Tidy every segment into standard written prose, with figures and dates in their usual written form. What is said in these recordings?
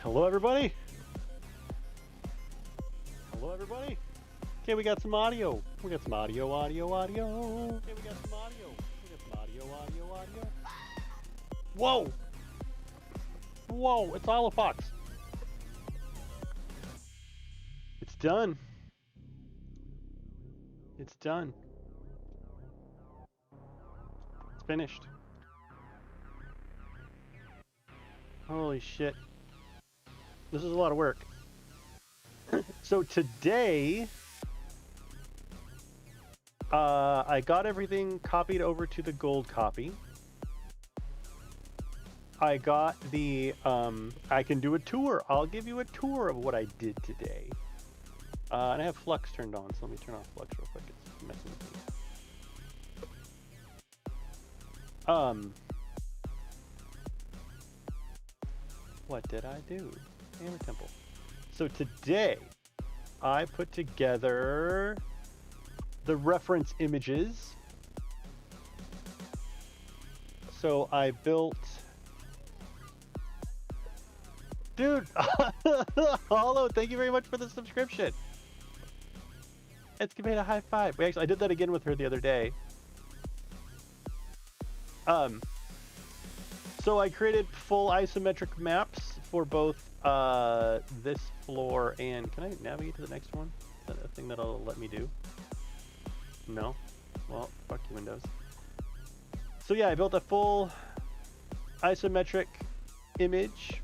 Hello, everybody. Hello, everybody. Okay, we got some audio. We got some audio. Okay, we got some audio. Whoa. Whoa, it's Olifox. It's done. It's done. It's finished. Holy shit. This is a lot of work. So today, I got everything copied over to the gold copy. I got the, I can do a tour. I'll give you a tour of what I did today. And I have Flux turned on, so let me turn off Flux real quick. It's messing with me. What did I do? Hammer Temple. So today, I put together the reference images. So I built... Dude! Hollow, thank you very much for the subscription. Let's give it a high five. Wait, actually, I did that again with her the other day. So I created full isometric maps for both this floor and... Can I navigate to the next one? Is that a thing that'll let me do? No? Well, fuck you, Windows. So yeah, I built a full isometric image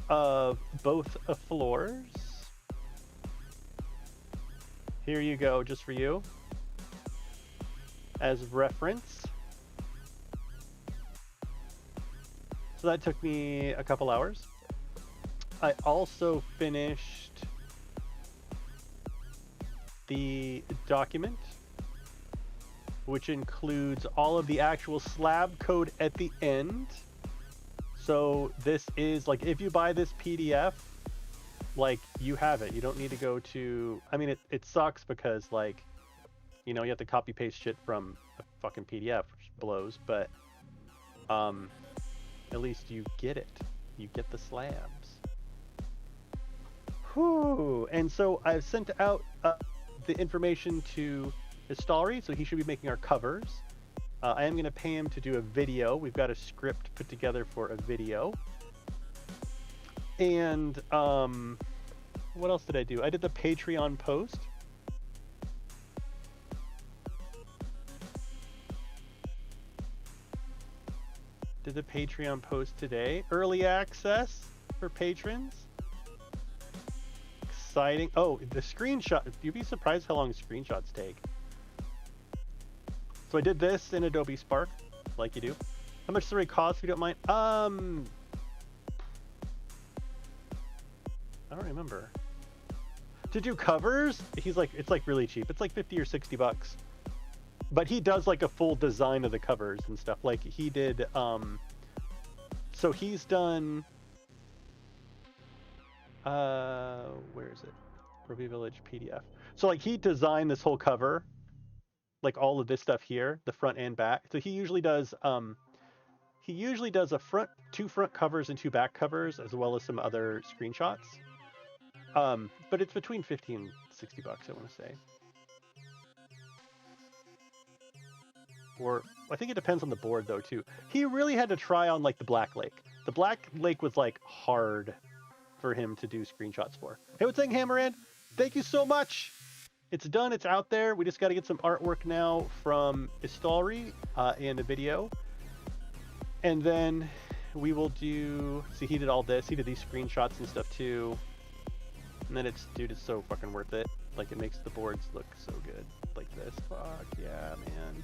of both floors. Here you go, just for you. As reference. So that took me a couple hours. I also finished the document, which includes all of the actual slab code at the end. So this is like, if you buy this PDF, like you have it. You don't need to go to, I mean, it sucks because like, you know, you have to copy paste shit from a fucking PDF, which blows, but at least you get it. You get the slabs. Whew. And so I've sent out the information to Istari, so he should be making our covers. I am going to pay him to do a video. We've got a script put together for a video. And what else did I do? I did the Patreon post. Did the Patreon post today. Early access for patrons. Exciting. Oh, the screenshot. You'd be surprised how long screenshots take. So I did this in Adobe Spark, like you do. How much does it cost if you don't mind? I don't remember. To do covers, he's like, it's like really cheap. It's like 50 or 60 bucks. But he does like a full design of the covers and stuff. Like he did, so he's done, where is it? Ruby Village PDF. So like he designed this whole cover, like all of this stuff here, the front and back. So he usually does a two front covers and two back covers, as well as some other screenshots. But it's between 50 and 60 bucks, I want to say. Or I think it depends on the board though too. He really had to try on like the Black Lake. The Black Lake was like hard for him to do screenshots for. Hey, what's saying, Hammerhead? Thank you so much. It's done. It's out there. We just got to get some artwork now from Istari and a video. And then we will do... See, he did all this. He did these screenshots and stuff too. And then it's... Dude, it's so fucking worth it. Like, it makes the boards look so good. Like this. Fuck yeah, man.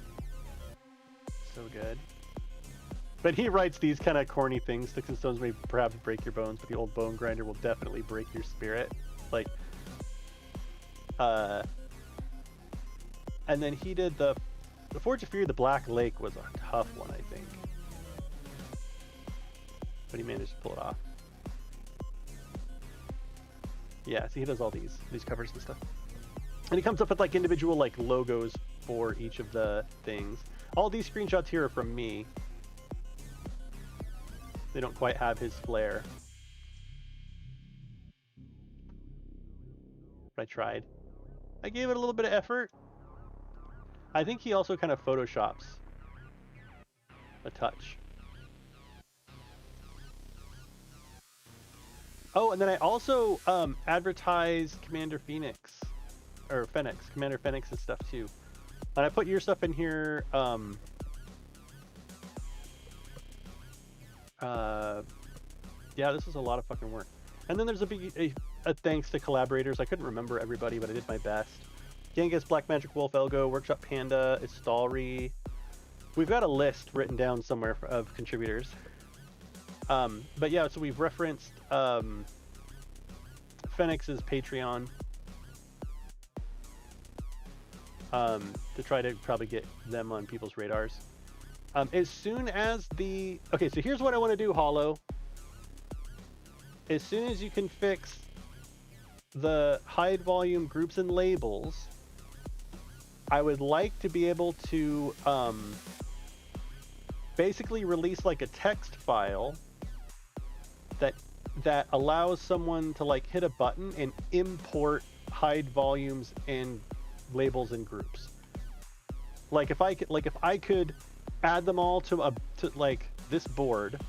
So good. But he writes these kind of corny things. Sticks and stones may perhaps break your bones, but the old bone grinder will definitely break your spirit. Like... and then he did the Forge of Fury. The Black Lake was a tough one, I think, but he managed to pull it off. Yeah, see, he does all these covers and stuff, and he comes up with like individual like logos for each of the things. All these screenshots here are from me. They don't quite have his flair. But I tried. I gave it a little bit of effort. I think he also kind of photoshops a touch. Oh, and then I also advertised Commander Phoenix, or Fenix, Commander Phoenix and stuff too. And I put your stuff in here. Yeah, this is a lot of fucking work. And then there's a thanks to collaborators. I couldn't remember everybody, but I did my best. Genghis, Black Magic Wolf, Elgo, Workshop Panda, Istalri. We've got a list written down somewhere of contributors. But yeah, so we've referenced Fenix's Patreon to try to probably get them on people's radars. As soon as the... Okay, so here's what I want to do, Hollow. As soon as you can fix the hide volume groups and labels, I would like to be able to basically release like a text file that allows someone to like hit a button and import hide volumes and labels and groups. Like if I could add them all to like this board,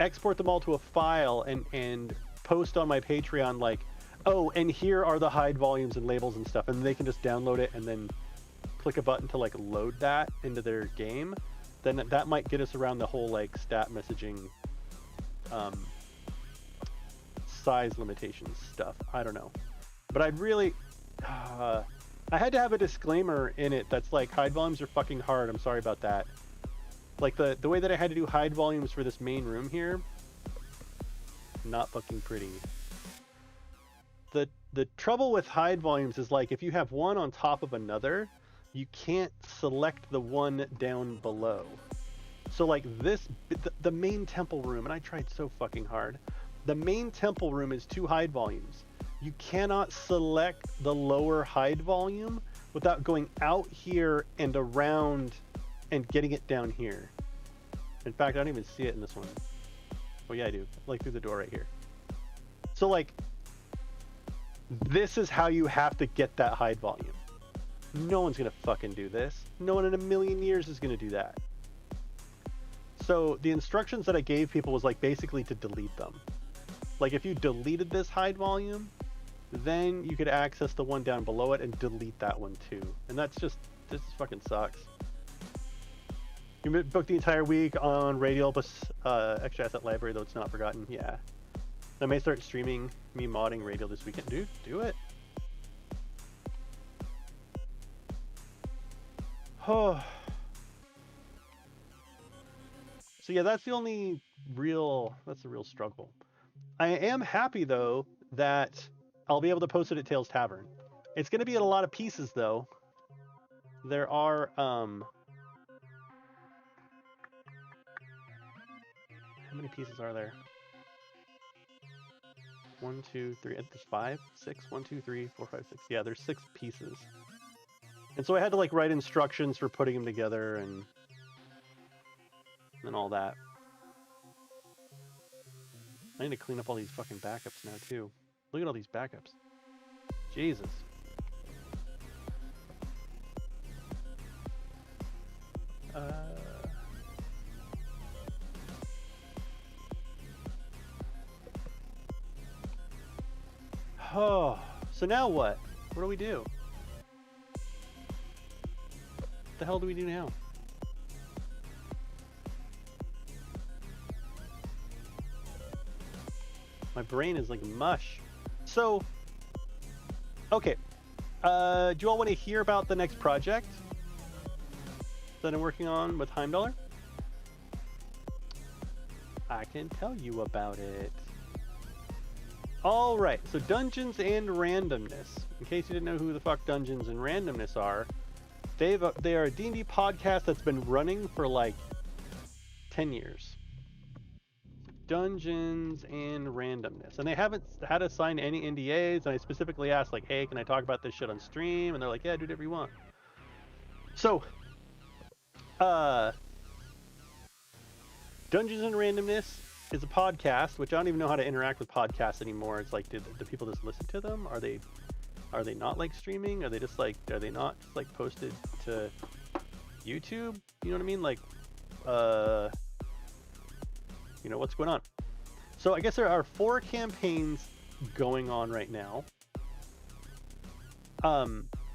export them all to a file and post on my Patreon like, oh, and here are the hide volumes and labels and stuff, and they can just download it and then click a button to like load that into their game, then that might get us around the whole like stat messaging size limitations stuff. I don't know, but I'd really I had to have a disclaimer in it that's like, hide volumes are fucking hard, I'm sorry about that. Like the way that I had to do hide volumes for this main room here, not fucking pretty. The trouble with hide volumes is like if you have one on top of another, you can't select the one down below. So like the main temple room, and I tried so fucking hard. The main temple room is 2 hide volumes. You cannot select the lower hide volume without going out here and around and getting it down here. In fact, I don't even see it in this one. Oh yeah, I do. Like through the door right here. So like, this is how you have to get that hide volume. No one's gonna fucking do this. No one in a million years is gonna do that. So the instructions that I gave people was like basically to delete them. Like if you deleted this hide volume, then you could access the one down below it and delete that one too. And that's just, this fucking sucks. You booked the entire week on Radial plus extra asset library, though it's not forgotten. Yeah. I may start streaming me modding Radial this weekend. Dude, do it. Oh. So yeah, that's the real struggle. I am happy though that I'll be able to post it at Tales Tavern. It's going to be at a lot of pieces though. There are how many pieces are there? 1, 2, 3. There's 5, 6. 1, 2, 3, 4, 5, 6. Yeah, there's 6 pieces. And so I had to like write instructions for putting them together and all that. I need to clean up all these fucking backups now too. Look at all these backups. Jesus. Oh, so now what? What do we do? What the hell do we do now? My brain is like mush. So, okay. Do you all want to hear about the next project that I'm working on with Heimdallr? I can tell you about it. All right, so Dungeons and Randomness. In case you didn't know who the fuck Dungeons and Randomness are, they are a D&D podcast that's been running for like 10 years. Dungeons and Randomness, and they haven't had to sign any NDAs. And I specifically asked, like, hey, can I talk about this shit on stream? And they're like, yeah, do whatever you want. So, Dungeons and Randomness is a podcast, which I don't even know how to interact with podcasts anymore. It's like, do people just listen to them? Are they not like streaming? Are they not just like posted to YouTube? You know what I mean? Like, what's going on? So I guess there are 4 campaigns going on right now.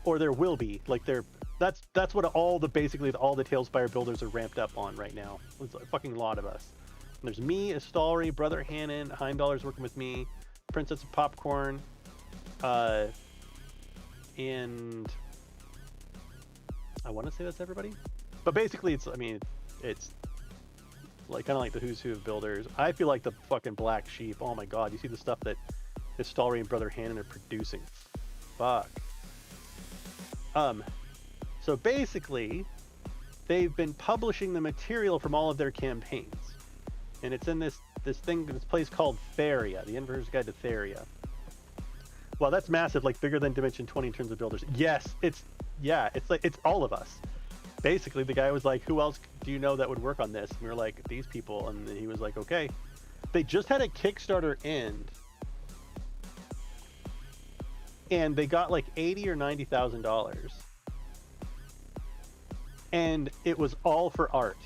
Or there will be. Like that's what basically all the TaleSpire builders are ramped up on right now. There's a fucking lot of us. And there's me, Astalri, Brother Hannon, Heimdaller's working with me, Princess of Popcorn, and I want to say that's everybody. But basically it's like kind of like the who's who of builders. I feel like the fucking black sheep. Oh my god, you see the stuff that Astalri and Brother Hannon are producing. Fuck. So basically, they've been publishing the material from all of their campaigns, and it's in this place called Theria, the Inverter's Guide to Theria. Well, that's massive, like bigger than Dimension 20 in terms of builders. Yes, it's all of us. Basically, the guy was like, "Who else do you know that would work on this?" And we were like, "These people," and then he was like, "Okay." They just had a Kickstarter end, and they got like $80,000 or $90,000. And it was all for art.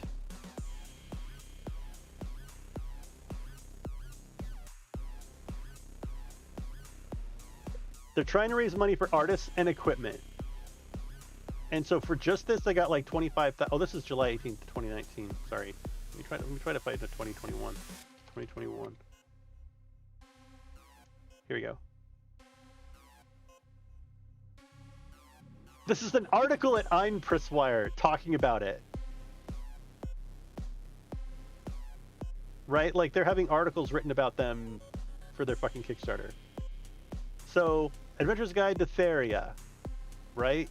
They're trying to raise money for artists and equipment. And so for just this, they got like 25,000. Oh, this is July 18th, 2019. Sorry. Let me try to fight to 2021. 2021. Here we go. This is an article at Einpresswire talking about it. Right? Like, they're having articles written about them for their fucking Kickstarter. So, Adventurer's Guide to Theria, right?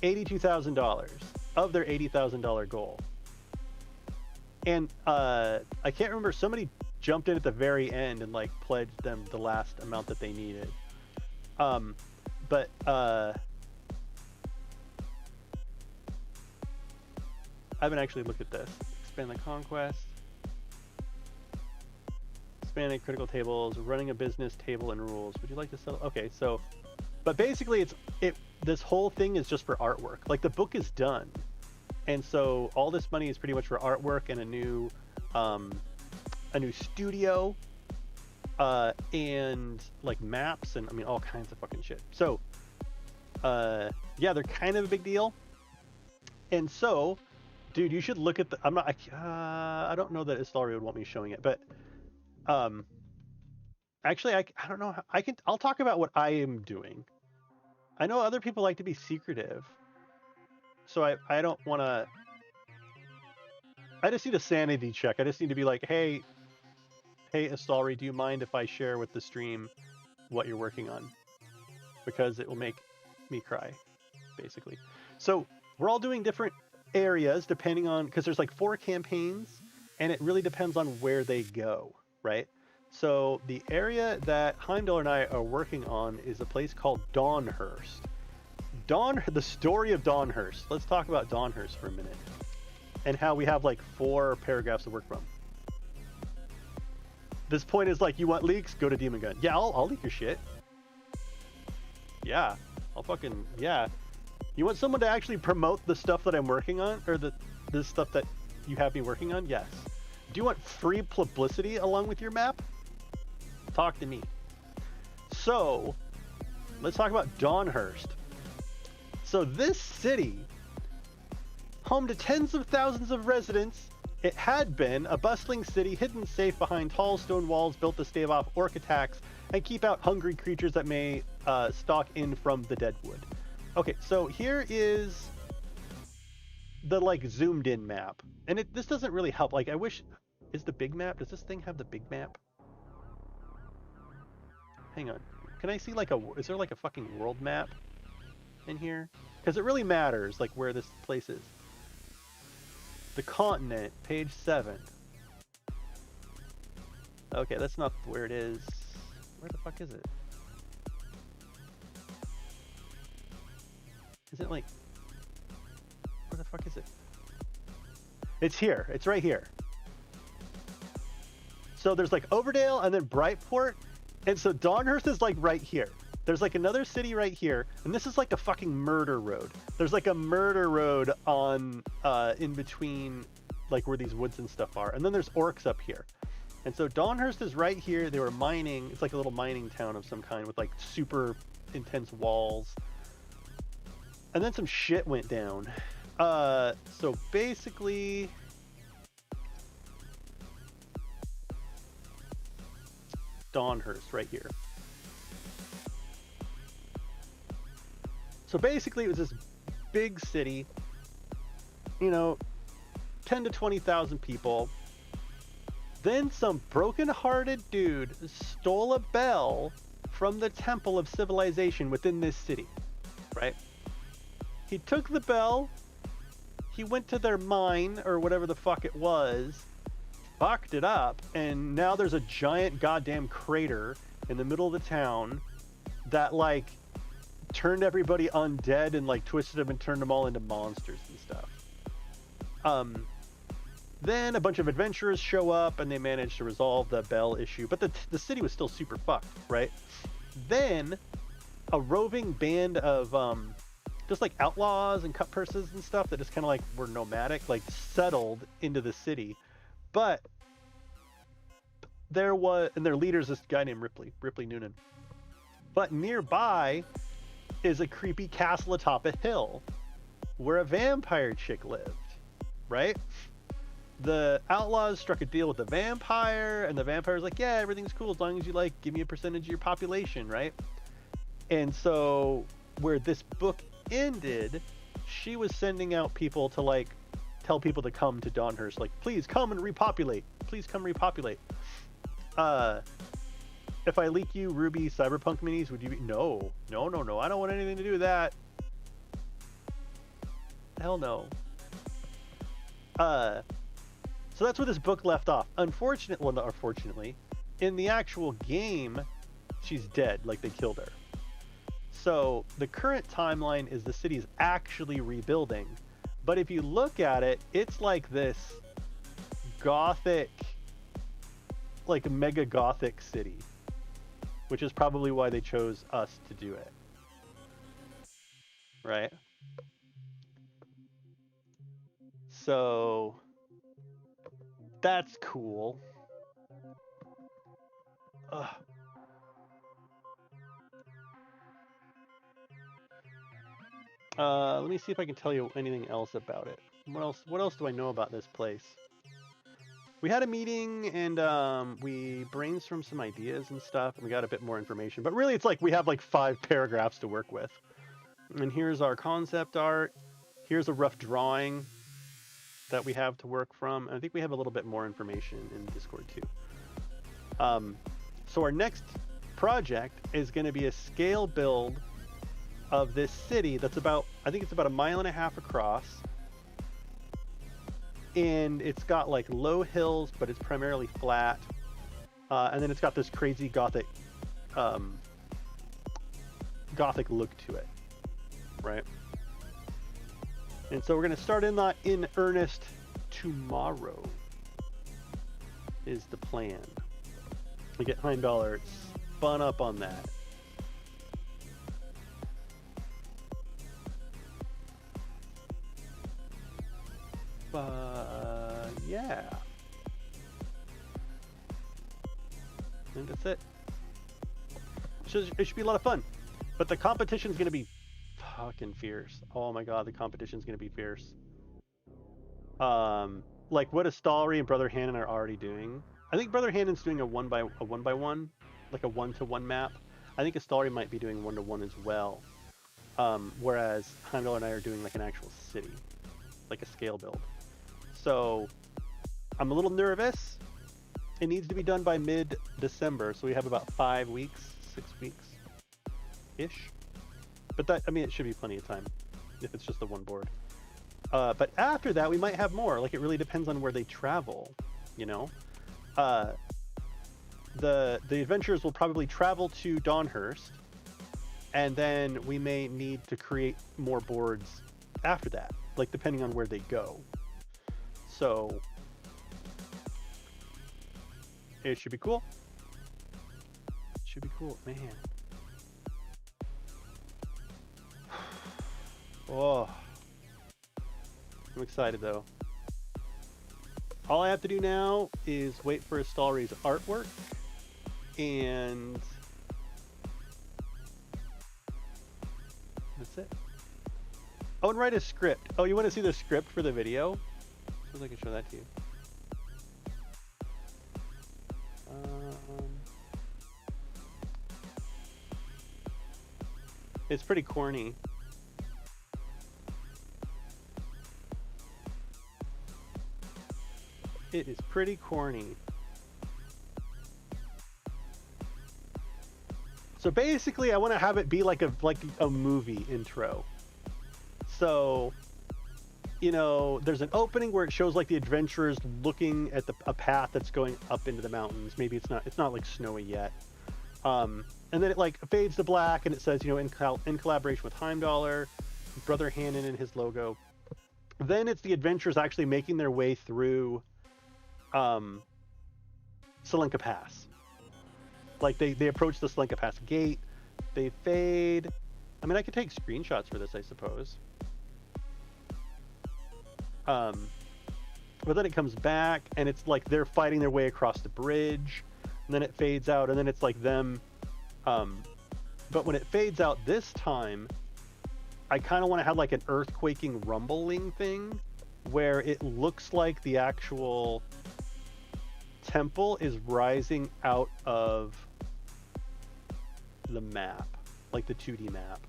$82,000 of their $80,000 goal. And I can't remember, somebody jumped in at the very end and like pledged them the last amount that they needed. But I haven't actually looked at this. Expand the conquest, expanding critical tables, running a business table and rules. Would you like to sell? Okay, so, but basically this whole thing is just for artwork. Like, the book is done, and so all this money is pretty much for artwork and a new studio, and like maps and all kinds of fucking shit. So yeah, they're kind of a big deal. And so, dude, you should look at the I don't know that Astalri would want me showing it, but actually I don't know how, I'll talk about what I am doing. I know other people like to be secretive, so I don't want to. I just need a sanity check. I just need to be like, hey Astalri, do you mind if I share with the stream what you're working on? Because it will make me cry, basically. So we're all doing different areas depending on, because there's like 4 campaigns, and it really depends on where they go, right? So the area that Heimdall and I are working on is a place called Dawnhurst. The story of Dawnhurst. Let's talk about Dawnhurst for a minute, and how we have like 4 paragraphs to work from. This point is like, you want leaks? Go to Demon Gun. Yeah, I'll leak your shit. Yeah, yeah. You want someone to actually promote the stuff that I'm working on, or the stuff that you have me working on? Yes. Do you want free publicity along with your map? Talk to me. So, let's talk about Dawnhurst. So this city, home to tens of thousands of residents, it had been a bustling city hidden safe behind tall stone walls built to stave off orc attacks and keep out hungry creatures that may stalk in from the deadwood. Okay, so here is the like zoomed in map, and this doesn't really help. Like, I wish, is the big map? Does this thing have the big map? Hang on, can I see like is there like a fucking world map in here? Because it really matters like where this place is. The continent, page 7. Okay, that's not where it is. Where the fuck is it? Is it like, where the fuck is it? It's here. It's right here. So there's like Overdale and then Brightport. And so Dawnhurst is like right here. There's like another city right here. And this is like a fucking murder road. There's like a murder road on in between like where these woods and stuff are. And then there's orcs up here. And so Dawnhurst is right here. They were mining. It's like a little mining town of some kind with like super intense walls. And then some shit went down. So basically... Dawnhurst right here. So basically it was this big city, you know, 10 to 20,000 people. Then some broken-hearted dude stole a bell from the Temple of Civilization within this city, right? He took the bell, he went to their mine, or whatever the fuck it was, fucked it up, and now there's a giant goddamn crater in the middle of the town that, like, turned everybody undead and, like, twisted them and turned them all into monsters and stuff. Then a bunch of adventurers show up and they manage to resolve the bell issue, but the city was still super fucked, right? Then a roving band of just like outlaws and cut purses and stuff that just kind of like were nomadic, like settled into the city. But there was, and their leader's this guy named Ripley Noonan. But nearby is a creepy castle atop a hill where a vampire chick lived, right? The outlaws struck a deal with the vampire, and the vampire's like, yeah, everything's cool as long as you, like, give me a percentage of your population, right? And so where this book ended, she was sending out people to, like, tell people to come to Dawnhurst, like, please come and repopulate. Please come repopulate. If I leak you Ruby Cyberpunk minis, would you be... No. I don't want anything to do with that. Hell no. So that's where this book left off. Unfortunately, in the actual game, she's dead. Like, they killed her. So the current timeline is the city is actually rebuilding. But if you look at it, it's like this gothic, like mega gothic city, which is probably why they chose us to do it. Right? So that's cool. Ugh. Let me see if I can tell you anything else about it. What else do I know about this place? We had a meeting and we brainstormed some ideas and stuff, and we got a bit more information. But really, it's like we have like 5 paragraphs to work with. And here's our concept art. Here's a rough drawing that we have to work from. And I think we have a little bit more information in Discord too. So our next project is going to be a scale build of this city that's about, I think it's about 1.5 miles across. And it's got like low hills, but it's primarily flat. And then it's got this crazy gothic look to it, right? And so we're going to start in earnest tomorrow is the plan. We get Heimdall spun up on that. Yeah. I think that's it. It should be a lot of fun. But the competition's going to be fucking fierce. Oh my god, the competition's going to be fierce. Like what Astalri and Brother Hannon are already doing. I think Brother Hannon's doing a one by one, like a 1-to-1 map. I think Astalri might be doing 1-to-1 as well. Whereas Heimdall and I are doing like an actual city, like a scale build. So I'm a little nervous. It needs to be done by mid-December, so we have about 5 weeks, 6 weeks-ish. But that, I mean, it should be plenty of time if it's just the one board. But after that, we might have more. Like, it really depends on where they travel, you know? The adventurers will probably travel to Dawnhurst, and then we may need to create more boards after that, like, depending on where they go. So it should be cool. Should be cool, man. Oh, I'm excited though. All I have to do now is wait for Stallry's artwork, and that's it. Oh, and write a script. Oh, you want to see the script for the video? Suppose I can show that to you. It's pretty corny. It is pretty corny. So basically, I want to have it be like a movie intro. So, you know, there's an opening where it shows like the adventurers looking at a path that's going up into the mountains. Maybe it's not like snowy yet. And then it like fades to black, and it says, you know, in collaboration with Heimdallr, Brother Hannon and his logo. Then it's the adventurers actually making their way through Selenka Pass. Like they approach the Selenka Pass gate, they fade. I mean, I could take screenshots for this, I suppose. But then it comes back, and it's like they're fighting their way across the bridge, and then it fades out, and then it's like them. But when it fades out this time, I kind of want to have like an earthquaking rumbling thing where it looks like the actual temple is rising out of the map, like the 2D map.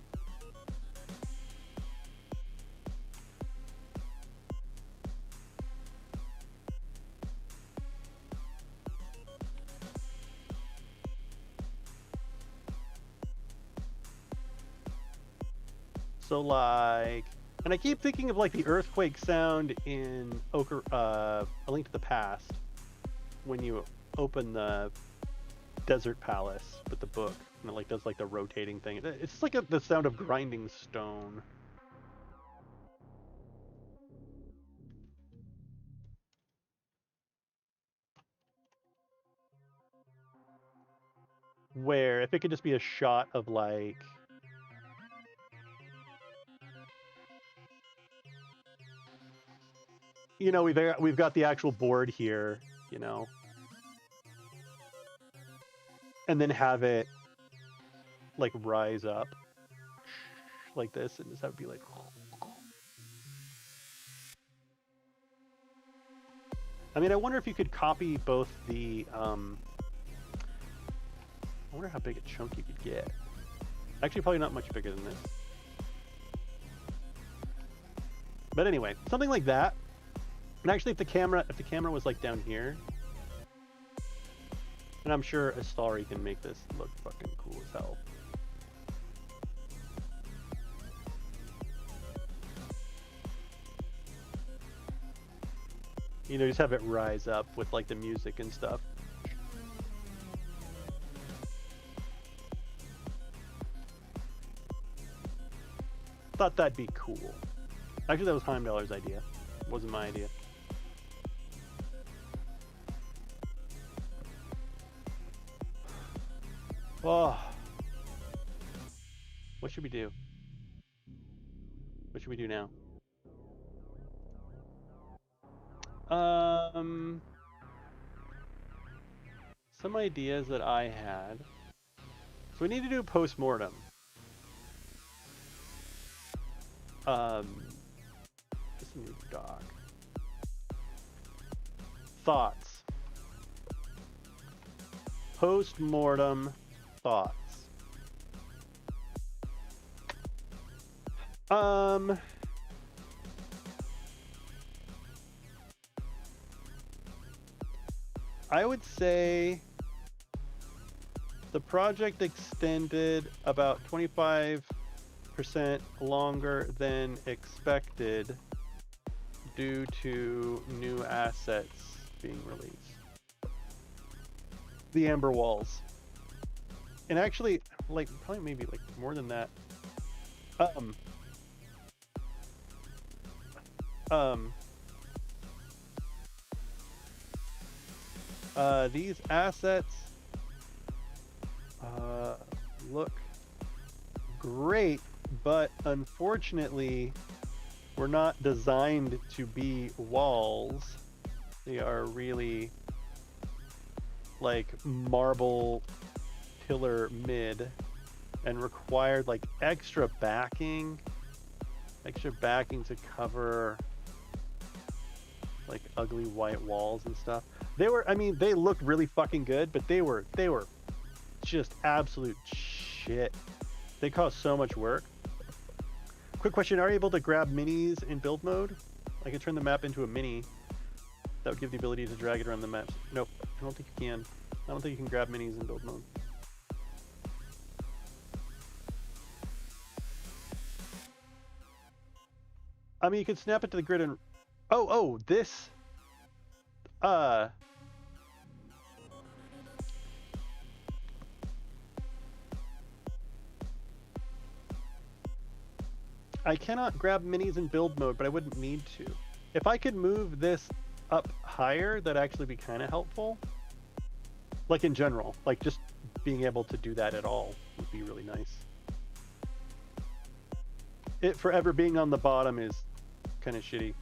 So like, and I keep thinking of like the earthquake sound in A Link to the Past when you open the desert palace with the book, and it like does like the rotating thing. It's like the sound of grinding stone. Where if it could just be a shot of like, you know, we've got the actual board here, you know, and then have it like rise up like this, and just have it be like. I mean, I wonder if you could copy both the. I wonder how big a chunk you could get. Actually, probably not much bigger than this. But anyway, something like that. And actually, if the camera was like down here, and I'm sure Stallry can make this look fucking cool as hell. You know, just have it rise up with like the music and stuff. Thought that'd be cool. Actually, that was Heimdallr's idea. It wasn't my idea. Oh. What should we do? What should we do now? Some ideas that I had. So we need to do a postmortem. Just a new doc. Thoughts. Postmortem thoughts. I would say the project extended about 25% longer than expected due to new assets being released. The Amber Walls. And actually, like, probably maybe like more than that. These assets look great, but unfortunately, were not designed to be walls. They are really like marble pillar mid and required like extra backing to cover like ugly white walls and stuff. They were, I mean, they looked really fucking good, but they were just absolute shit. They cost so much work. Quick question, are you able to grab minis in build mode? I could turn the map into a mini. That would give the ability to drag it around the map. Nope, I don't think you can. I don't think you can grab minis in build mode. I mean, you could snap it to the grid and... Oh, this... I cannot grab minis in build mode, but I wouldn't need to. If I could move this up higher, that'd actually be kind of helpful. Like in general, like just being able to do that at all would be really nice. It forever being on the bottom is kind of shitty.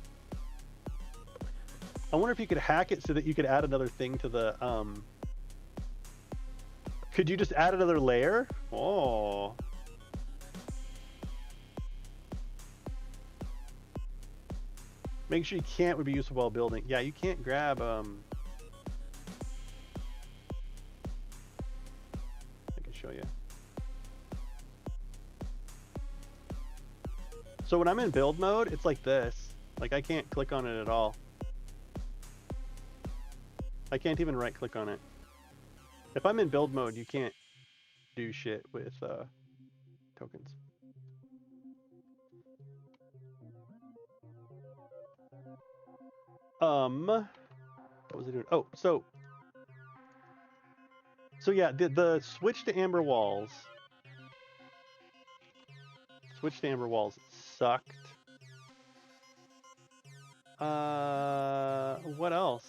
I wonder if you could hack it so that you could add another thing to the, Could you just add another layer? Oh. Make sure you can't would be useful while building. Yeah, you can't grab, I can show you. So when I'm in build mode, it's like this. Like I can't click on it at all. I can't even right click on it. If I'm in build mode, you can't do shit with tokens. What was I doing? Oh, so yeah, the switch to amber walls. Switch to amber walls sucked. What else?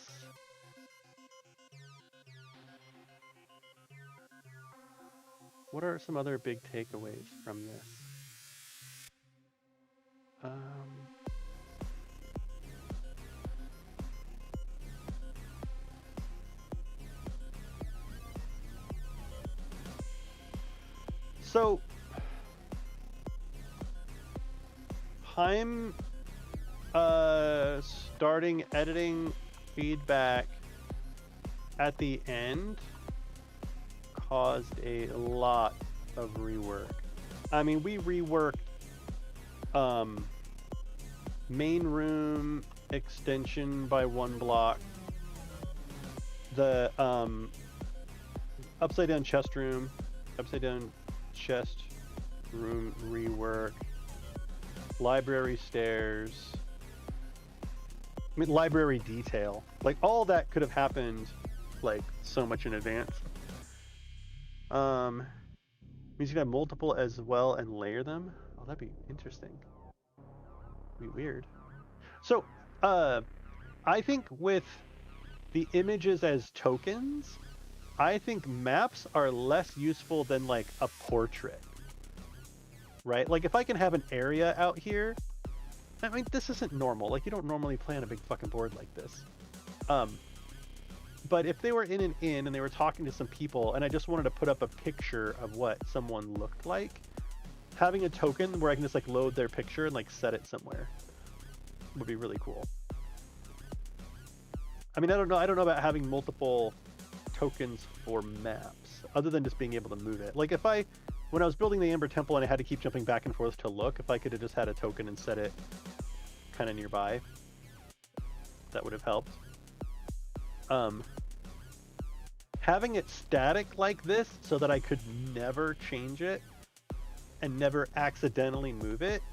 What are some other big takeaways from this? So I'm starting editing feedback at the end caused a lot of rework. I mean, we reworked main room extension by 1 block, the upside down chest room rework, library stairs, I mean library detail, like all that could have happened like so much in advance. Means you can have multiple as well and layer them. Oh, that'd be interesting. Be weird. So I think with the images as tokens, I think maps are less useful than like a portrait, right? Like if I can have an area out here, I mean, this isn't normal. Like you don't normally play on a big fucking board like this. But if they were in an inn and they were talking to some people and I just wanted to put up a picture of what someone looked like, having a token where I can just like load their picture and like set it somewhere would be really cool. I mean, I don't know about having multiple tokens for maps other than just being able to move it. Like if when I was building the Amber Temple and I had to keep jumping back and forth to look, if I could have just had a token and set it kind of nearby, that would have helped. Having it static like this so that I could never change it and never accidentally move it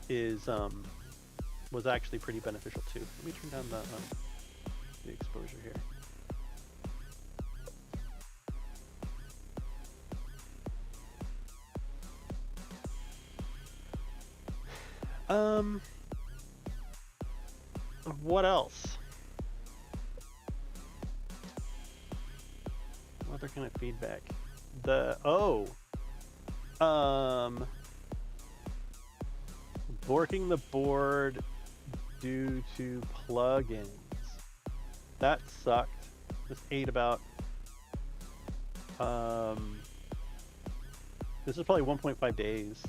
was actually pretty beneficial too. Let me turn down the exposure here. What else? other kind of feedback? Borking the board due to plugins. That sucked. This ate about this is probably 1.5 days.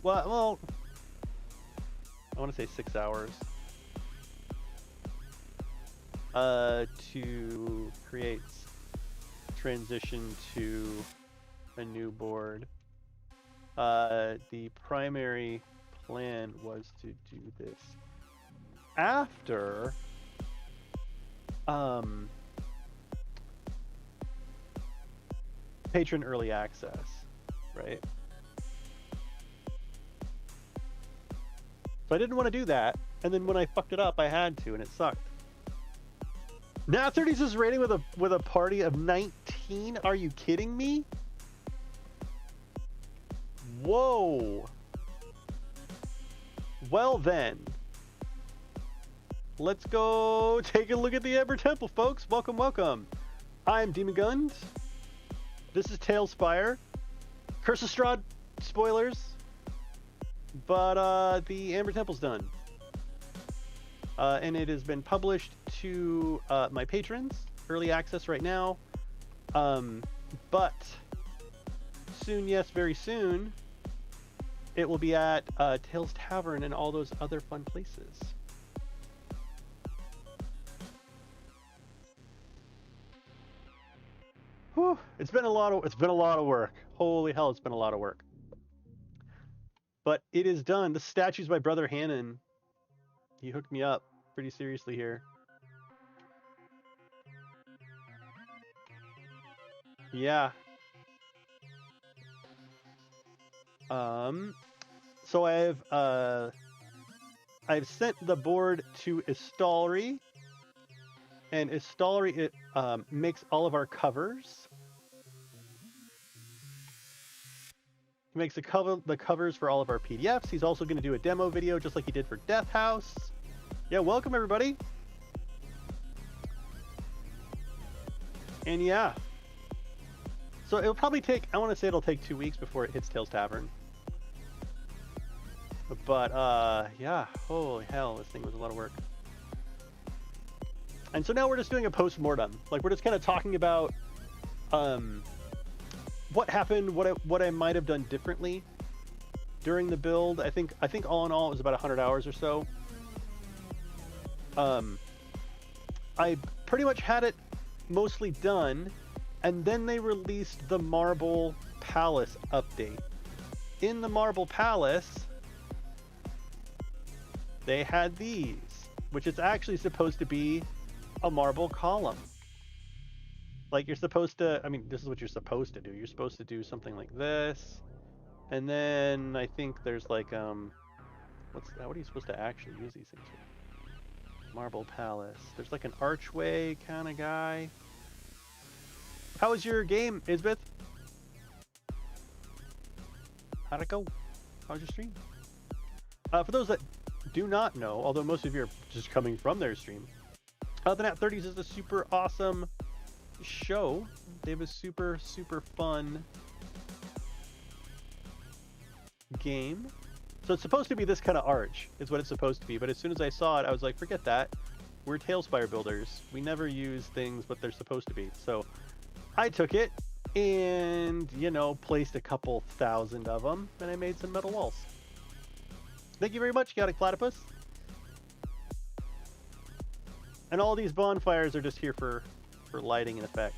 Well, I want to say 6 hours to create transition to a new board. The primary plan was to do this after patron early access, right? So I didn't want to do that, and then when I fucked it up, I had to, and it sucked. Now 30s is rating with a party of 19. Are you kidding me? Whoa. Well then, let's go take a look at the Ember Temple, folks. Welcome, welcome. I'm Demon Gund. This is TaleSpire. Curse of Strahd spoilers, but the Ember Temple's done. And it has been published to my patrons, early access right now. But soon, yes, very soon, it will be at Tales Tavern and all those other fun places. Whew, it's been a lot of work. Holy hell, it's been a lot of work. But it is done. The statue's by Brother Hannon. He hooked me up pretty seriously here. Yeah. So I've sent the board to Istalry, and Istalry makes all of our covers. He makes the covers for all of our PDFs. He's also going to do a demo video just like he did for Death House. Yeah, welcome everybody. And yeah. So it'll probably take, I want to say it'll take 2 weeks before it hits Tales Tavern. But yeah, holy hell, this thing was a lot of work. And so now we're just doing a postmortem. Like we're just kind of talking about what happened, what I might have done differently during the build. I think all in all it was about 100 hours or so. I pretty much had it mostly done, and then they released the Marble Palace update. In the Marble Palace, they had these, which is actually supposed to be a marble column. Like you're supposed to, I mean, this is what you're supposed to do. You're supposed to do something like this. And then I think there's like, what are you supposed to actually use these things for? Marble Palace. There's like an archway kind of guy. How was your game, Isbeth? How'd it go? How was your stream? For those that do not know, although most of you are just coming from their stream, the Nat 30s is a super awesome show. They have a super, super fun game. So it's supposed to be this kind of arch, is what it's supposed to be. But as soon as I saw it, I was like, forget that. We're TaleSpire builders. We never use things what they're supposed to be. So I took it and, you know, placed a couple thousand of them, and I made some metal walls. Thank you very much, Chaotic Platypus. And all these bonfires are just here for lighting and effect.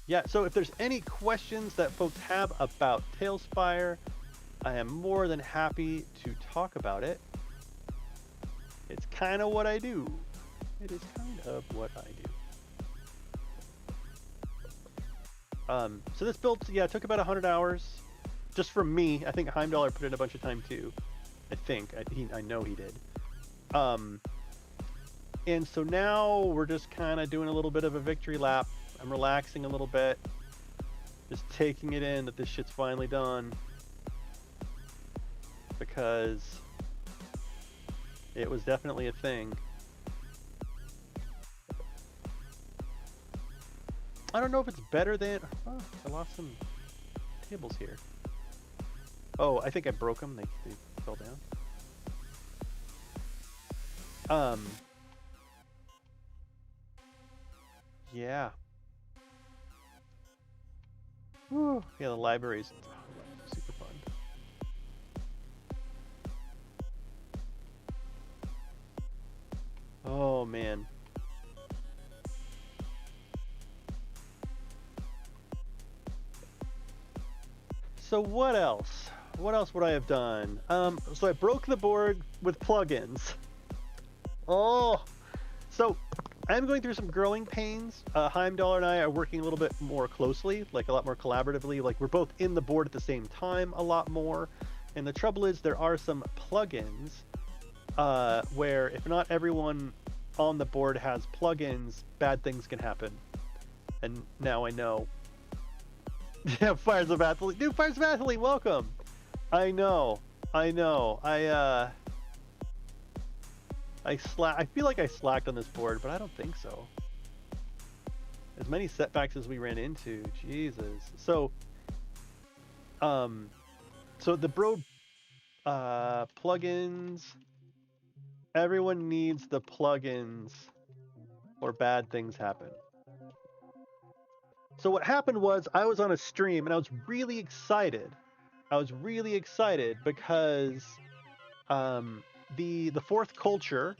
Yeah, so if there's any questions that folks have about TaleSpire, I am more than happy to talk about it. It's kind of what I do. It is kind of what I do. So this build, yeah, it took about 100 hours. Just from me. I think Heimdallr put in a bunch of time too. I know he did. And so now we're just kind of doing a little bit of a victory lap. I'm relaxing a little bit. Just taking it in that this shit's finally done. Because It was definitely a thing. I don't know if it's better than... Oh, I lost some tables here. Oh, I think I broke them. They fell down. Yeah. Whew. Yeah, the library's super fun. Oh, man. So what else? What else would I have done? So I broke the board with plugins. Oh! So I'm going through some growing pains. Heimdall and I are working a little bit more closely, like a lot more collaboratively. Like we're both in the board at the same time a lot more. And the trouble is there are some plugins where if not everyone on the board has plugins, bad things can happen. And now I know. Yeah, Fires of Athlete. Dude, Fires of Athlete, welcome. I know. I feel like I slacked on this board, but I don't think so. As many setbacks as we ran into, Jesus. So, the bro plugins. Everyone needs the plugins, or bad things happen. So what happened was I was on a stream and I was really excited. Because the Fourth Culture,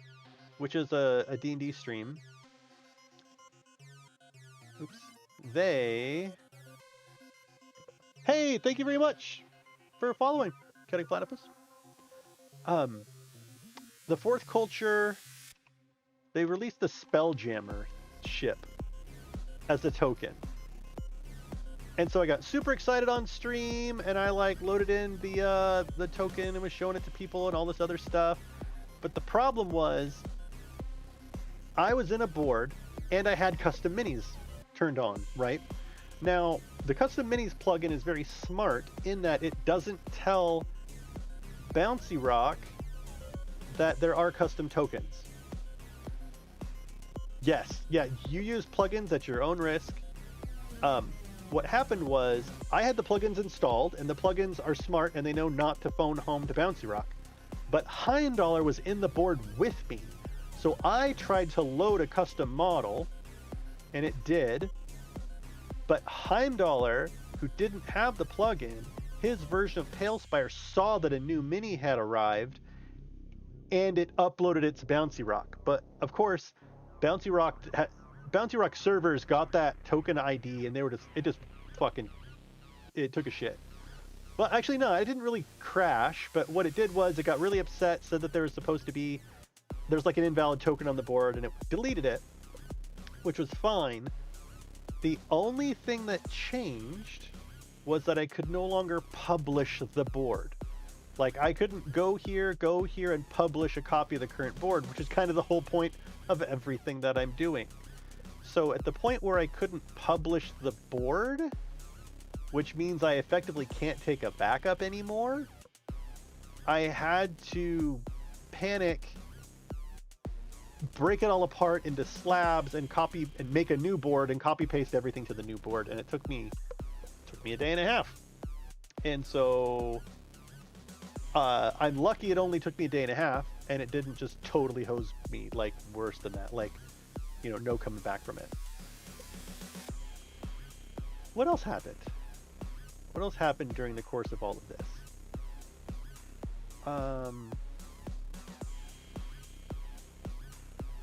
which is a D&D stream, hey, thank you very much for following, Cutting Platypus. The Fourth Culture, they released the Spelljammer ship as a token. And so I got super excited on stream, and I like loaded in the token and was showing it to people and all this other stuff. But the problem was, I was in a board and I had custom minis turned on, right? Now, the custom minis plugin is very smart in that it doesn't tell Bouncy Rock that there are custom tokens. Yes, yeah, you use plugins at your own risk. What happened was I had the plugins installed, and the plugins are smart and they know not to phone home to Bouncy Rock. But Heimdall was in the board with me. So I tried to load a custom model, and it did. But Heimdall, who didn't have the plugin, his version of TaleSpire saw that a new mini had arrived, and it uploaded it to Bouncy Rock. But of course, Bouncy Rock servers got that token ID, and it took a shit. Well, actually, no, it didn't really crash, but what it did was it got really upset, said that there's like an invalid token on the board, and it deleted it, which was fine. The only thing that changed was that I could no longer publish the board. Like, I couldn't go here, and publish a copy of the current board, which is kind of the whole point of everything that I'm doing. So at the point where I couldn't publish the board, which means I effectively can't take a backup anymore, I had to panic, break it all apart into slabs, and make a new board and copy paste everything to the new board. And it took me a day and a half. And so I'm lucky it only took me a day and a half, and it didn't just totally hose me like worse than that. Like, no coming back from it. What else happened? What else happened during the course of all of this?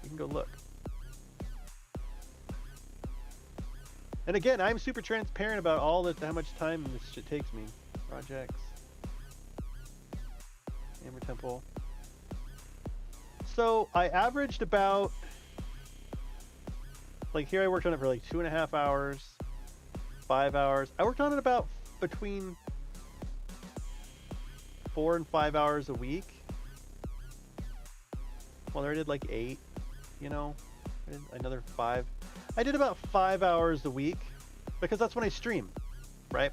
You can go look. And again, I'm super transparent about how much time this shit takes me. Projects. Hammer Temple. So I averaged about, like, here I worked on it for like 2.5 hours, 5 hours. I worked on it about between 4 and 5 hours a week. Well, I did like 8, I did another 5. I did about 5 hours a week because that's when I stream, right?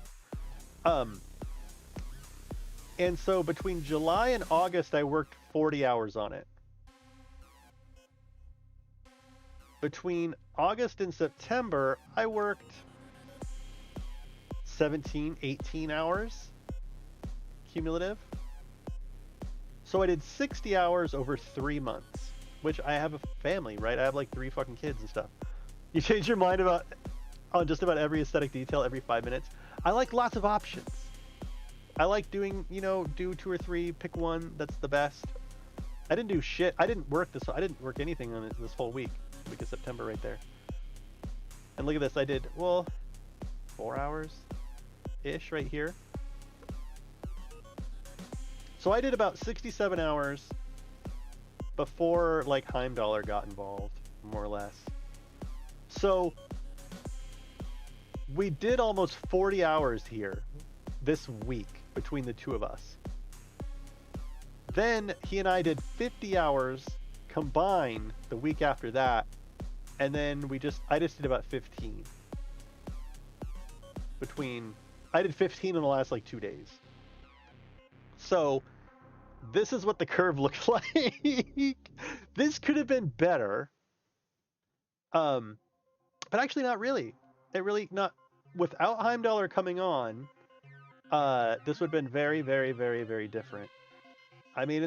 And so between July and August, I worked 40 hours on it. between August and September, I worked 17, 18 hours cumulative. So I did 60 hours over 3 months, which I have a family, right? I have like 3 fucking kids and stuff. You change your mind on just about every aesthetic detail every 5 minutes. I like lots of options. I like doing, do 2 or 3, pick one that's the best. I didn't do shit. I didn't work anything on this whole week of September right there. And look at this. I did, 4 hours-ish right here. So I did about 67 hours before like Heimdallr got involved, more or less. So we did almost 40 hours here this week between the two of us. Then he and I did 50 hours combined the week after that, and then I just did about 15. I did 15 in the last like 2 days. So this is what the curve looks like. This could have been better. But actually not really. It really not. Without Heimdallr coming on, this would have been very, very, very, very different. I mean,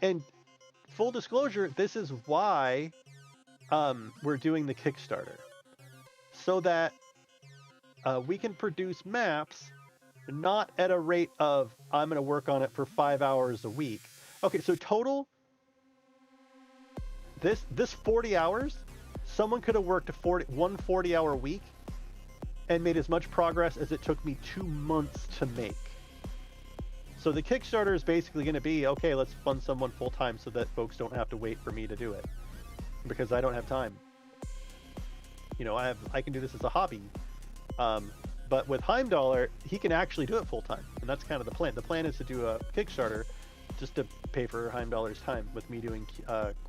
and full disclosure, this is why we're doing the Kickstarter. So that we can produce maps not at a rate of, I'm going to work on it for 5 hours a week. Okay, so total, this 40 hours, someone could have worked one 40-hour week and made as much progress as it took me 2 months to make. So the Kickstarter is basically going to be, okay, let's fund someone full-time so that folks don't have to wait for me to do it. Because I don't have time. I can do this as a hobby. But with Heimdallr, he can actually do it full-time. And that's kind of the plan. The plan is to do a Kickstarter just to pay for Heimdallr's time with me doing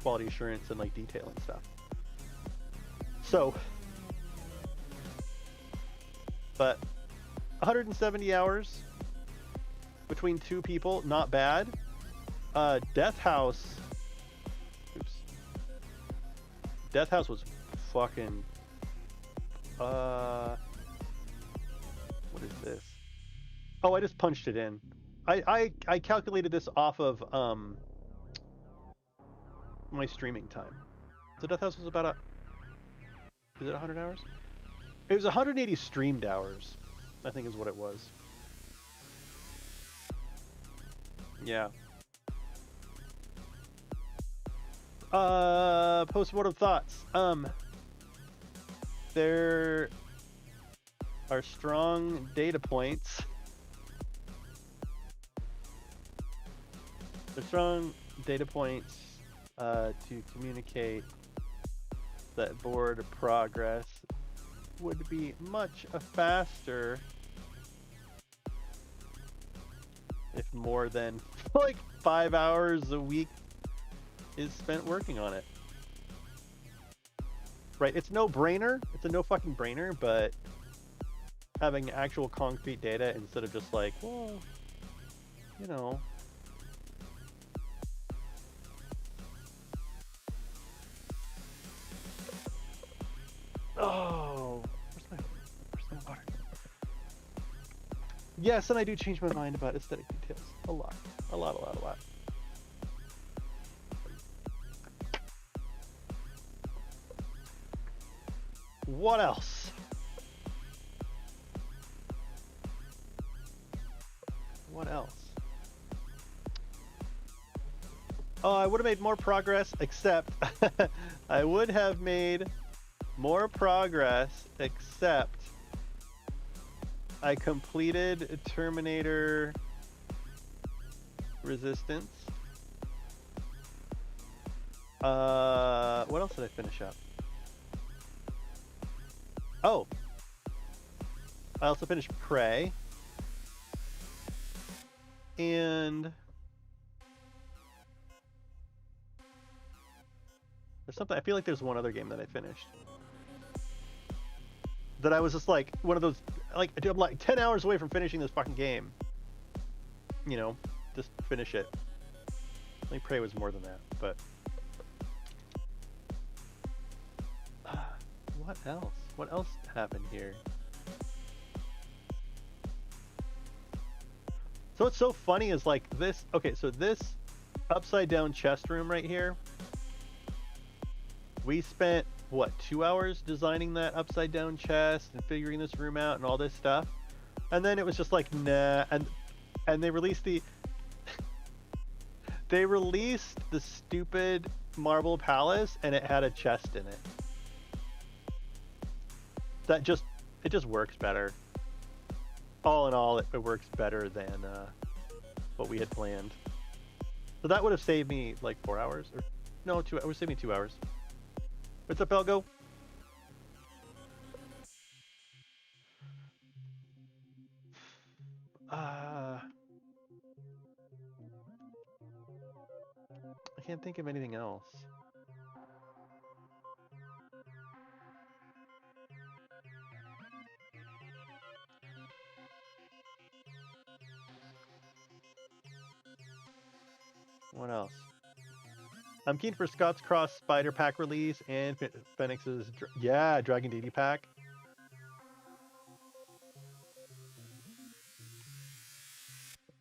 quality assurance and like detail and stuff. So, but 170 hours between 2 people, not bad. Death House was fucking what is this? Oh, I just punched it in. I calculated this off of my streaming time. So Death House was about is it 100 hours? It was 180 streamed hours, I think is what it was. Yeah. Postmortem thoughts. There are strong data points. There's strong data points to communicate that board progress would be much faster if more than like 5 hours a week is spent working on it. Right, it's no brainer. It's a no fucking brainer, but having actual concrete data instead of just like, well, Oh, where's my water? Yes, and I do change my mind about aesthetic details a lot. What else? Oh, I would have made more progress, except I would have made more progress, except I completed Terminator Resistance. What else did I finish up? Oh, I also finished Prey. And there's something, I feel like there's one other game that I finished that I was just like one of those, like, dude, I'm like 10 hours away from finishing this fucking game, just finish it. I think Prey was more than that, but What else? What else happened here? So what's so funny is like this. Okay, so this upside down chest room right here. We spent what 2 hours designing that upside down chest and figuring this room out and all this stuff, and then it was just like nah, and they released the they released the stupid marble palace and it had a chest in it. It just works better. All in all, it works better than what we had planned. So that would have saved me like 4 hours, or no, 2. It would save me 2 hours. What's up, Elgo? I can't think of anything else. What else? I'm keen for Scott's Cross Spider Pack release and Phoenix's Dragon Deity Pack.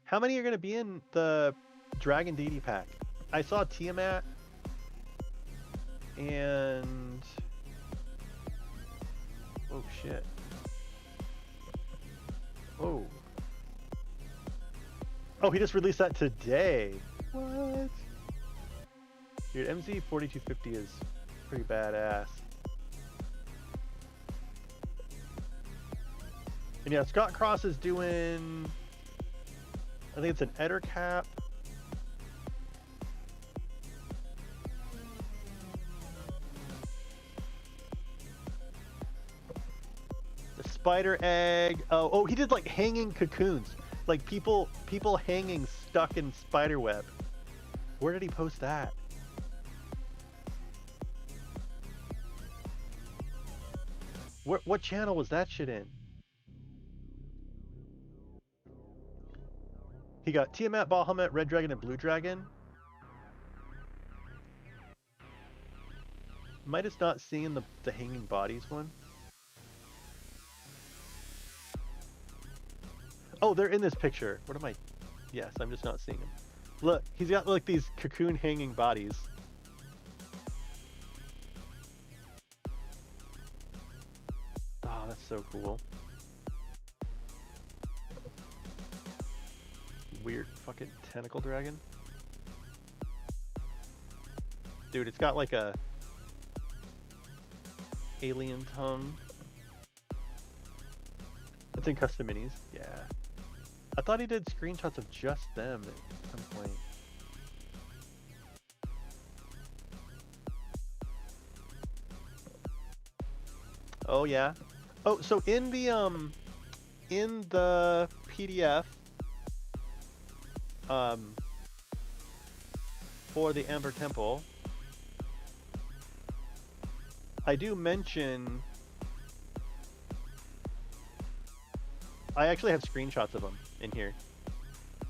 How many are going to be in the Dragon Deity Pack? I saw Tiamat and... Oh shit. Oh. Oh, he just released that today. What? Dude, MZ 4250 is pretty badass. And yeah, Scott Cross is doing... I think it's an Eder cap. The spider egg. Oh, he did like hanging cocoons. Like people hanging stuck in spider web. Where did he post that? What channel was that shit in? He got Tiamat, Bahamut, Red Dragon, and Blue Dragon. Might have not seen the hanging bodies one. Oh, they're in this picture. What am I? Yes, I'm just not seeing them. Look, he's got like these cocoon hanging bodies. Oh, that's so cool. Weird fucking tentacle dragon. Dude, it's got like a alien tongue. It's in custom minis. Yeah. I thought he did screenshots of just them at some point. Oh yeah. Oh, so in the PDF for the Amber Temple, I do mention I actually have screenshots of them in here.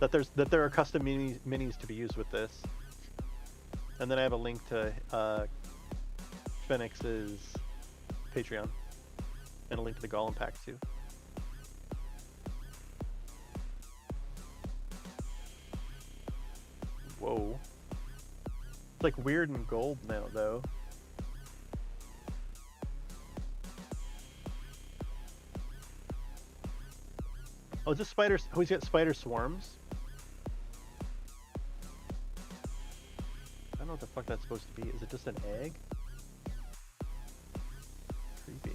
That there are custom minis to be used with this. And then I have a link to Phoenix's Patreon. And a link to the Golem pack too. Whoa. It's like weird and gold now though. Oh, is this spider? Oh, he's got spider swarms. I don't know what the fuck that's supposed to be. Is it just an egg? Creepy.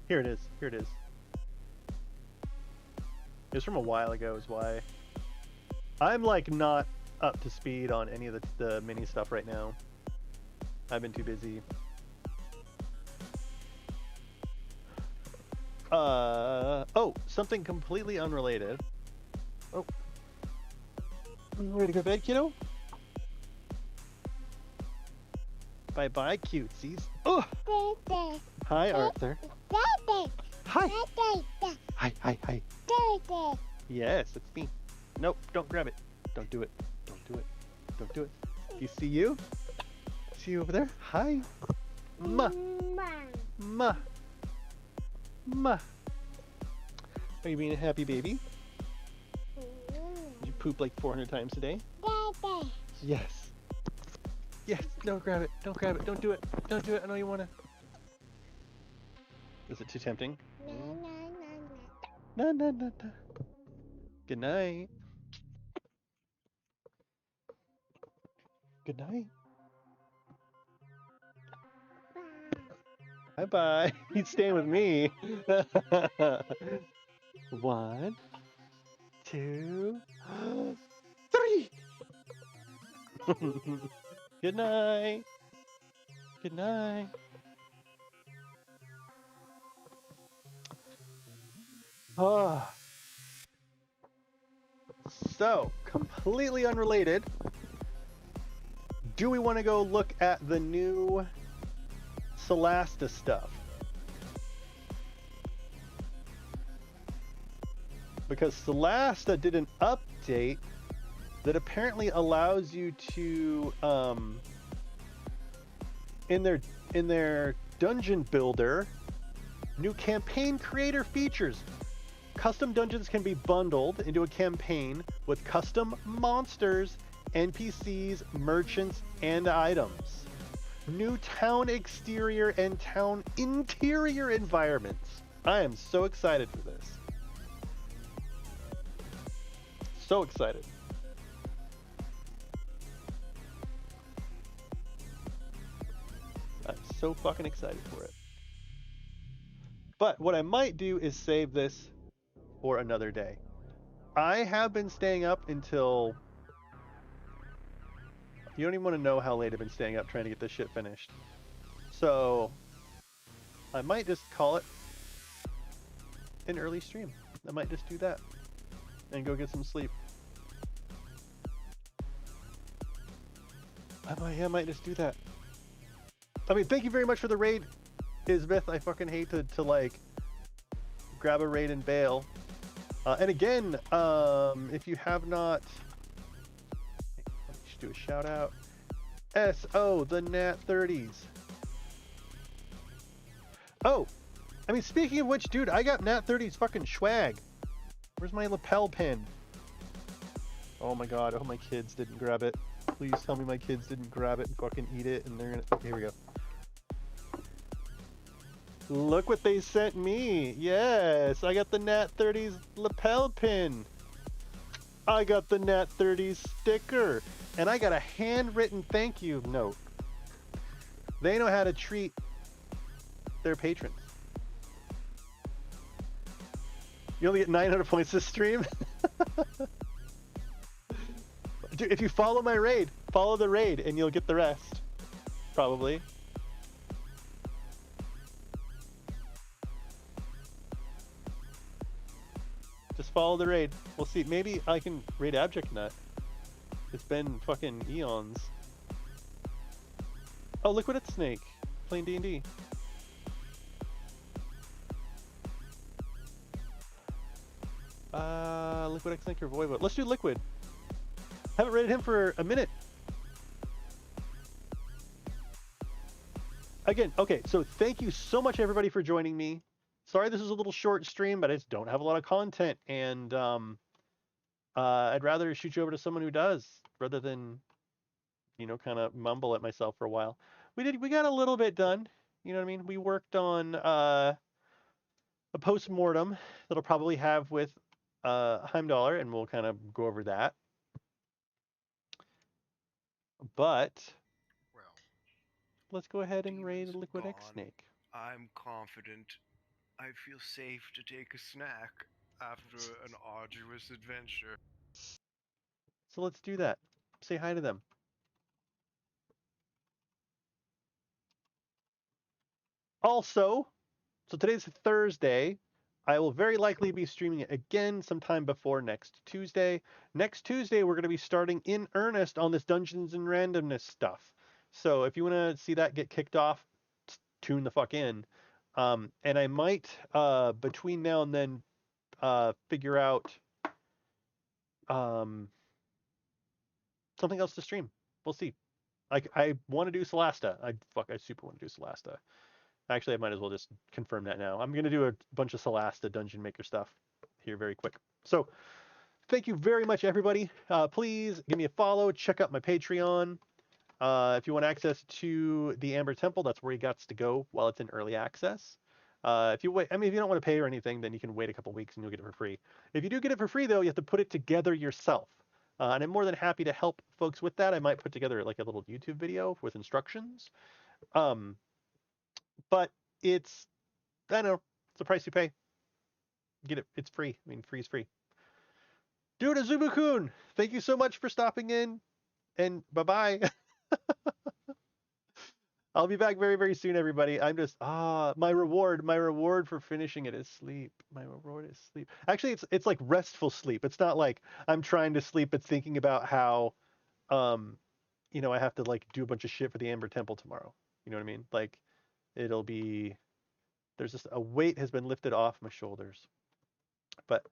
Here it is. Here it is. It was from a while ago is why. I'm like not up to speed on any of the mini stuff right now. I've been too busy. Oh, something completely unrelated. Oh. Ready to go to bed, kiddo? Bye-bye, cutesies. Oh! Hi, Arthur. Hi. Hi. Yes, it's me. Nope, don't grab it. Don't do it. Don't do it. Don't do it. Do you see you? See you over there? Hi. Ma. Ma. Ma. Are you being a happy baby? You poop like 400 times a day? Yes. Yes. Don't grab it. Don't grab it. Don't do it. Don't do it. I know you want to. Is it too tempting? No. Good night. Good night. Bye-bye. He's staying with me. 1, 2, 3. Good night. Good night. Oh. So, completely unrelated. Do we want to go look at the new Solasta stuff? Because Solasta did an update that apparently allows you to in their dungeon builder, new campaign creator features. Custom dungeons can be bundled into a campaign with custom monsters, NPCs, merchants, and items. New town exterior and town interior environments. I am so excited for this. So excited. I'm so fucking excited for it. But what I might do is save this for another day. I have been staying up until... You don't even want to know how late I've been staying up trying to get this shit finished. So, I might just call it an early stream. I might just do that and go get some sleep. I might just do that. I mean, thank you very much for the raid, Isbeth. I fucking hate to like grab a raid and bail. And again, if you have not, let me just do a shout out. SO the Nat 30s. Oh, I mean, speaking of which, dude, I got Nat 30s fucking swag. Where's my lapel pin? Oh my god, I hope my kids didn't grab it. Please tell me my kids didn't grab it and fucking eat it, and they're gonna... Okay, here we go. Look what they sent me. Yes, I got the Nat 30s lapel pin. I got the Nat 30s sticker. And I got a handwritten thank you note. They know how to treat their patrons. You only get 900 points this stream? Dude, if you follow my raid, follow the raid and you'll get the rest. Probably. Just follow the raid. We'll see. Maybe I can raid Abject Nut. It's been fucking eons. Oh, Liquid Snake. Playing D&D. Liquid Snake or Voivod. Let's do Liquid. Haven't rated him for a minute. Again, okay, so thank you so much everybody for joining me. Sorry this is a little short stream, but I just don't have a lot of content, and I'd rather shoot you over to someone who does, rather than, you know, kind of mumble at myself for a while. We got a little bit done, you know what I mean? We worked on a postmortem that'll probably have with Heimdallr, and we'll kind of go over that. But well, let's go ahead and raid Demon's Liquid gone. Snake. I'm confident. I feel safe to take a snack after an arduous adventure. So let's do that. Say hi to them. Also, so today's Thursday. I will very likely be streaming it again sometime before next Tuesday. Next Tuesday, we're going to be starting in earnest on this Dungeons and Randomness stuff. So if you want to see that get kicked off, tune the fuck in. And I might between now and then figure out um, something else to stream. We'll see. I want to do Solasta. I super want to do Solasta. Actually, I might as well just confirm that now. I'm going to do a bunch of Solasta Dungeon Maker stuff here very quick. So thank you very much, everybody. Please give me a follow. Check out my Patreon. If you want access to the Amber Temple, that's where you got to go while it's in early access. If you wait, I mean, if you don't want to pay or anything, then you can wait a couple weeks and you'll get it for free. If you do get it for free, though, you have to put it together yourself. And I'm more than happy to help folks with that. I might put together like a little YouTube video with instructions. Um, but it's, I don't know, it's the price you pay. Get it, it's free. I mean, free is free. Dude, Azubu-kun, thank you so much for stopping in, and bye-bye. I'll be back very, very soon, everybody. I'm just my reward for finishing it is sleep. My reward is sleep. Actually, it's like restful sleep. It's not like I'm trying to sleep, but thinking about how um, I have to like do a bunch of shit for the Amber Temple tomorrow. You know what I mean? Like it'll be there's just a weight has been lifted off my shoulders. But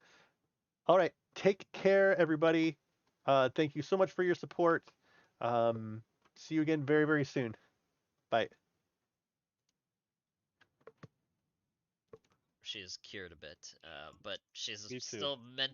all right, take care, everybody. Thank you so much for your support. Um, See you again very, very soon. Bye. She's cured a bit, but she's Me too. still mentally